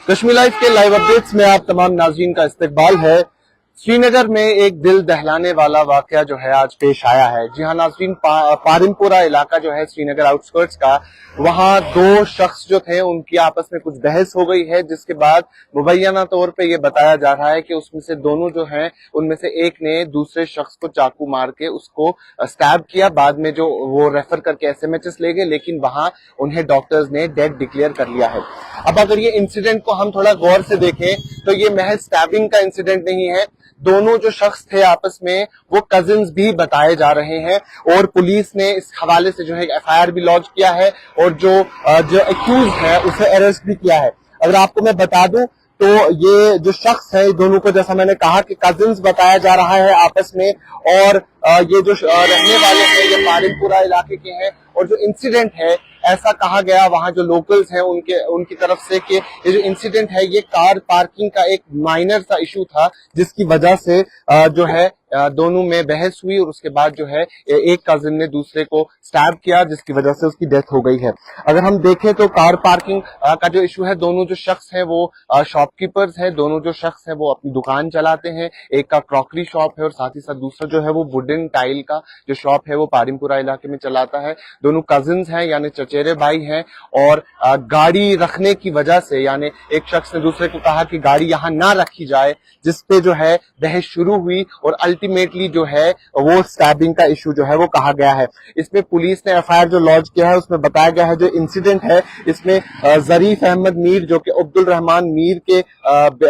Kashmir live के live updates में आप तमाम नाज़रीन का इस्तकबाल है। श्रीनगर में एक दिल दहलाने वाला वाकया जो है आज पेश आया है। जी हाँ नाज़रीन, पारिमपुरा इलाका जो है श्रीनगर आउटस्कर्ट्स का, वहां दो शख्स जो थे उनकी आपस में कुछ बहस हो गई है, जिसके बाद मुबैना तौर पे ये बताया जा रहा है कि उसमें से दोनों जो हैं उनमें से एक ने दूसरे शख्स को चाकू मार के उसको स्टैब किया। बाद में जो वो रेफर करके एसएमएचएस ले गए, लेकिन वहां उन्हें डॉक्टर्स ने डेड डिक्लेयर कर लिया है। अब अगर ये इंसिडेंट को हम थोड़ा गौर से देखें तो ये महज स्टैबिंग का इंसिडेंट नहीं है। दोनों जो शख्स थे आपस में वो कजिन्स भी बताए जा रहे हैं और पुलिस ने इस हवाले से जो है एफआईआर भी लॉन्च किया है और जो एक्यूज है उसे अरेस्ट भी किया है। अगर आपको मैं बता दूं तो ये जो शख्स है दोनों को, जैसा मैंने कहा कि कजिन्स बताया जा रहा है आपस में, और ये जो रहने वाले हैं ये पारिमपुरा इलाके के हैं। और जो इंसिडेंट है, ऐसा कहा गया वहां जो लोकल्स हैं उनकी तरफ से कि ये जो इंसिडेंट है ये कार पार्किंग का एक माइनर सा इशू था, जिसकी वजह से जो है दोनों में बहस हुई और उसके बाद जो है एक कजिन ने दूसरे को स्टैब किया, जिसकी वजह से उसकी डेथ हो गई है। अगर हम देखें तो कार पार्किंग का जो इशू है, दोनों जो शख्स है वो शॉपकीपर्स है, दोनों जो शख्स है वो अपनी दुकान चलाते हैं। एक का क्रॉकरी शॉप है और साथ ही साथ दूसरा जो है वो वुडन टाइल का जो शॉप है वो पारिमपुरा इलाके में चलाता है। दोनों कजिन्स हैं यानी चचेरे भाई हैं। और गाड़ी रखने की वजह से, यानी एक शख्स ने दूसरे को कहा कि गाड़ी यहाँ ना रखी जाए, जिसपे जो है बहस शुरू हुई और अल्टीमेटली जो है वो स्टैबिंग का इशू जो है वो कहा गया है। इसमें पुलिस ने एफआईआर जो लॉन्च किया है उसमें बताया गया है जो इंसिडेंट है इसमें जरीफ अहमद मीर जो कि अब्दुल रहमान मीर के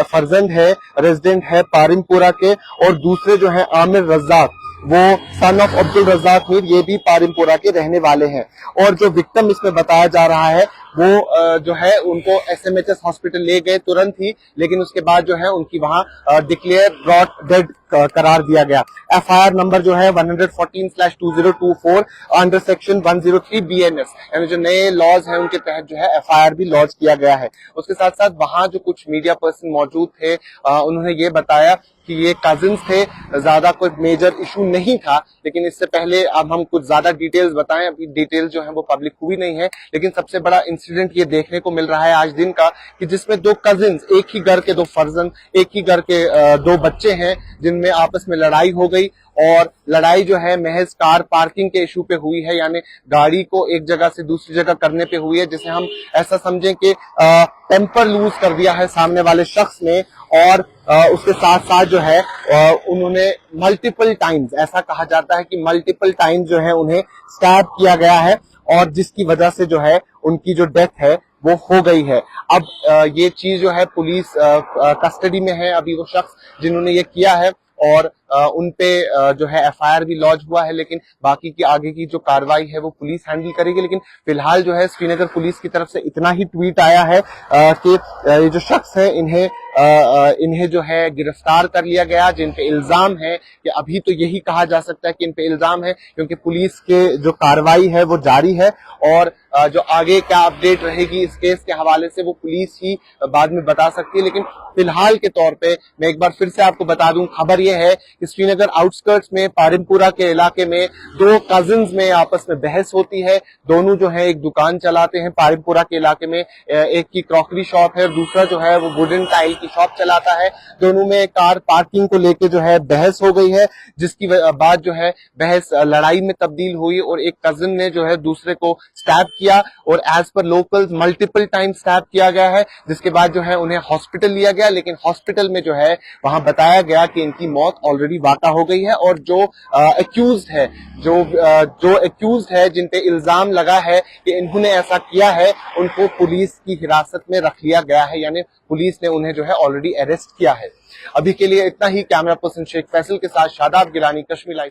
फर्जंद है, रेजिडेंट है पारिमपुरा के, और दूसरे जो है आमिर रज्जाक, वो सन ऑफ अब्दुल रज्जाक मीर, ये भी पारिमपुरा के रहने वाले हैं। और जो विक्टिम इसमें बताया जा रहा है वो जो है उनको एसएमएचएस हॉस्पिटल ले गए तुरंत ही, लेकिन उसके बाद जो है उनकी वहां डिक्लेयर ब्रॉट डेड करार दिया गया। एफआईआर नंबर जो है 114/2024 अंडर सेक्शन 103 बीएनएस, यानी जो नए लॉज हैं उनके तहत जो है एफआईआर भी लॉन्च किया गया है। उसके साथ साथ वहां जो कुछ मीडिया पर्सन मौजूद थे उन्होंने ये बताया कि ये कजिन्स थे, ज्यादा कोई मेजर इशू नहीं था। लेकिन इससे पहले अब हम कुछ ज्यादा डिटेल्स बताएं, अभी डिटेल्स जो है वो पब्लिक हुई नहीं है, लेकिन सबसे बड़ा इंसिडेंट ये देखने को मिल रहा है आज दिन का कि जिसमें दो कजिन्स, एक ही घर के दो फर्जंद, एक ही घर के दो बच्चे हैं, जिनमें आपस में लड़ाई हो गई। और लड़ाई जो है महज कार पार्किंग के इशू पे हुई है, यानी गाड़ी को एक जगह से दूसरी जगह करने पे हुई है, जिसे हम ऐसा समझें कि टेम्पर लूज कर दिया है सामने वाले शख्स ने। और उसके साथ साथ जो है उन्होंने मल्टीपल टाइम्स, ऐसा कहा जाता है कि मल्टीपल टाइम्स जो है उन्हें स्टैब किया गया है, और जिसकी वजह से जो है उनकी जो डेथ है वो हो गई है। अब ये चीज जो है पुलिस कस्टडी में है अभी वो शख्स जिन्होंने ये किया है, और उनपे जो है एफआईआर भी लॉन्च हुआ है, लेकिन बाकी की आगे की जो कार्रवाई है वो पुलिस हैंडल करेगी। लेकिन फिलहाल जो है श्रीनगर पुलिस की तरफ से इतना ही ट्वीट आया है कि ये जो शख्स है इन्हें जो है गिरफ्तार कर लिया गया, जिन पे इल्जाम है, कि अभी तो यही कहा जा सकता है कि इन पे इल्जाम है, क्योंकि पुलिस के जो कार्रवाई है वो जारी है। और जो आगे क्या अपडेट रहेगी इस केस के हवाले से वो पुलिस ही बाद में बता सकती है। लेकिन फिलहाल के तौर पे मैं एक बार फिर से आपको बता दूं, खबर यह है कि श्रीनगर आउटस्कर्ट्स में पारिमपुरा के इलाके में दो कजिन्स में आपस में बहस होती है। दोनों जो है एक दुकान चलाते हैं पारिमपुरा के इलाके में, एक की क्रॉकरी शॉप है और दूसरा जो है वो वुडन टाइल की शॉप चलाता है। दोनों में कार पार्किंग को लेकर जो है बहस हो गई है, जिसकी बाद जो है बहस लड़ाई में तब्दील हुई और एक कजिन ने जो है दूसरे को स्टैब किया, और as per locals multiple time stab किया गया है, जिसके बाद जो है उन्हें हॉस्पिटल लिया गया। लेकिन हॉस्पिटल में जो है वहां बताया गया कि इनकी मौत ऑलरेडी वाक़ा हो गई है, और जो एक्यूज्ड है जो एक्यूज्ड है जिन पे इल्जाम लगा है कि इन्होंने ऐसा किया है, उनको पुलिस की हिरासत में रख लिया गया है, यानी पुलिस ने उन्हें जो है ऑलरेडी अरेस्ट किया है। अभी के लिए इतना ही। कैमरा पर्सन शेख फैसल के साथ शादाब गिलानी, कश्मीर लाइव।